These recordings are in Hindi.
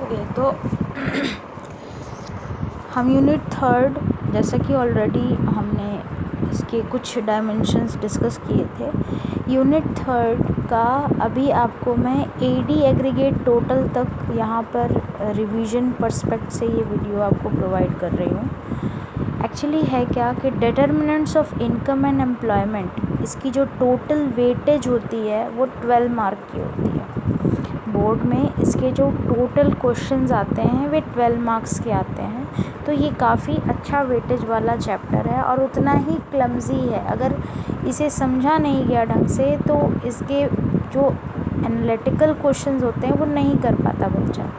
ओके, तो हम यूनिट थर्ड, जैसा कि ऑलरेडी हमने इसके कुछ डायमेंशंस डिस्कस किए थे, यूनिट थर्ड का अभी आपको मैं एडी एग्रीगेट टोटल तक यहाँ पर रिवीजन पर्सपेक्ट से ये वीडियो आपको प्रोवाइड कर रही हूँ। एक्चुअली है क्या कि determinants of income and employment, इसकी जो टोटल वेटेज होती है वो 12 मार्क की होती है। बोर्ड में इसके जो टोटल क्वेश्चंस आते हैं वे 12 मार्क्स के आते हैं, तो ये काफ़ी अच्छा वेटेज वाला चैप्टर है और उतना ही क्लमजी है। अगर इसे समझा नहीं गया ढंग से तो इसके जो एनालिटिकल क्वेश्चंस होते हैं वो नहीं कर पाता बच्चा।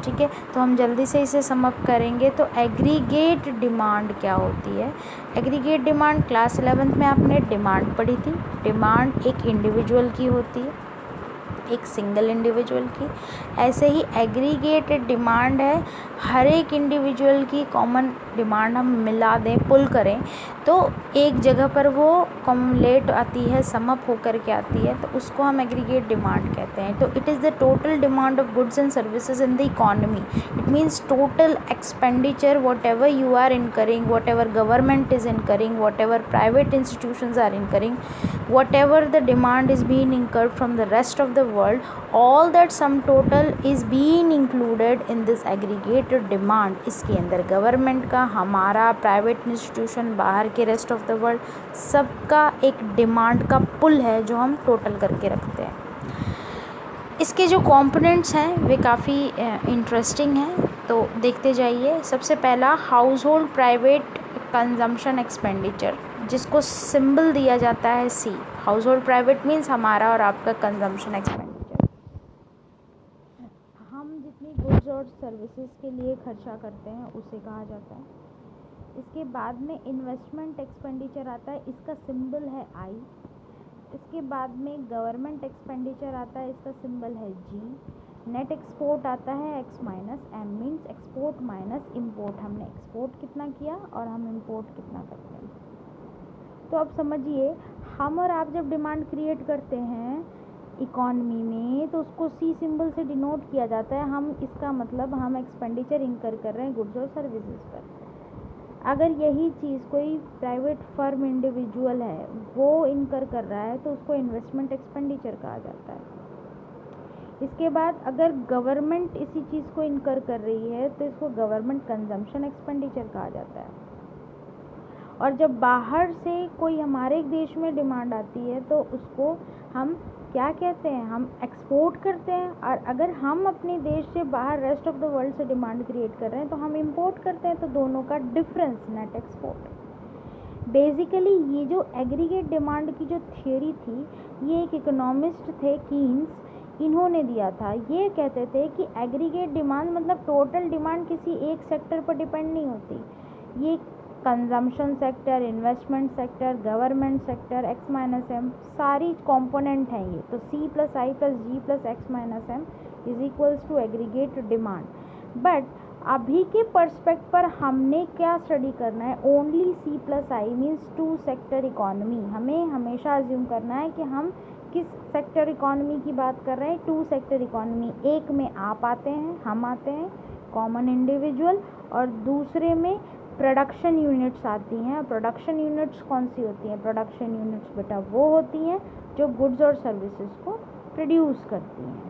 ठीक है, तो हम जल्दी से इसे सम अप करेंगे। तो एग्रीगेट डिमांड क्या होती है? एग्रीगेट डिमांड क्लास 11th में आपने डिमांड पढ़ी थी। डिमांड एक इंडिविजुअल की होती है, एक सिंगल इंडिविजुअल की। ऐसे ही एग्रीगेटेड डिमांड है, हर एक इंडिविजुअल की कॉमन डिमांड हम मिला दें, पुल करें तो एक जगह पर वो कॉमुलेट आती है, सम अप होकर के आती है, तो उसको हम एग्रीगेट डिमांड कहते हैं। तो it is the total demand of goods and services in the economy. It means total expenditure whatever you are incurring, whatever government is incurring, whatever private institutions are incurring, whatever the demand is being incurred from the rest of the world, all that sum total is being included in this aggregated demand। इसके अंदर गवर्नमेंट का, हमारा, प्राइवेट इंस्टीट्यूशन, बाहर के रेस्ट ऑफ द वर्ल्ड, सबका एक डिमांड का पुल है जो हम टोटल करके रखते हैं। इसके जो कंपोनेंट्स हैं वे काफ़ी इंटरेस्टिंग हैं, तो देखते जाइए। सबसे पहला house hold private consumption expenditure, जिसको सिंबल दिया जाता है सी। हाउस होल्ड प्राइवेट मीन्स हमारा और आपका कंजम्पशन एक्सपेंडिचर, हम जितनी गुड्स और सर्विसेज के लिए खर्चा करते हैं उसे कहा जाता है। इसके बाद में इन्वेस्टमेंट एक्सपेंडिचर आता है, इसका सिंबल है आई। इसके बाद में गवर्नमेंट एक्सपेंडिचर आता है, इसका सिंबल है जी। नेट एक्सपोर्ट आता है X minus M, means export minus import. हमने एक्सपोर्ट कितना किया और हम इम्पोर्ट कितना करते हैं। तो अब समझिए, हम और आप जब डिमांड क्रिएट करते हैं इकॉनमी में तो उसको सी सिंबल से डिनोट किया जाता है। हम, इसका मतलब हम एक्सपेंडिचर इंकर कर रहे हैं गुड्स और सर्विसेज पर। अगर यही चीज़ कोई प्राइवेट फर्म इंडिविजुअल है वो इनकर कर रहा है तो उसको इन्वेस्टमेंट एक्सपेंडिचर कहा जाता है। इसके बाद अगर गवर्नमेंट इसी चीज़ को इनकर कर रही है तो इसको गवर्नमेंट कंजम्पशन एक्सपेंडिचर कहा जाता है। और जब बाहर से कोई हमारे देश में डिमांड आती है तो उसको हम क्या कहते हैं? हम एक्सपोर्ट करते हैं। और अगर हम अपने देश से बाहर रेस्ट ऑफ द वर्ल्ड से डिमांड क्रिएट कर रहे हैं तो हम इंपोर्ट करते हैं। तो दोनों का डिफरेंस नेट एक्सपोर्ट। बेसिकली ये जो एग्रीगेट डिमांड की जो थियोरी थी, ये एक इकोनॉमिस्ट थे कीन्स, इन्होंने दिया था। ये कहते थे कि एग्रीगेट डिमांड मतलब टोटल डिमांड किसी एक सेक्टर पर डिपेंड नहीं होती। ये consumption sector, investment sector, government sector, X minus M, सारी कंपोनेंट हैं ये। तो C plus I plus G plus X minus M is equals to aggregate demand. But अभी के पर्सपेक्ट पर हमने क्या स्टडी करना है? Only C plus I means two sector economy. हमें हमेशा अज्यूम करना है कि हम किस सेक्टर इकोनॉमी की बात कर रहे हैं? Two sector economy. एक में आप आते हैं, हम आते हैं, कॉमन इंडिविजुअल, और दूसरे में प्रोडक्शन यूनिट्स आती हैं। प्रोडक्शन यूनिट्स कौन सी होती हैं? प्रोडक्शन यूनिट्स बेटा वो होती हैं जो गुड्स और सर्विसेज को प्रोड्यूस करती हैं।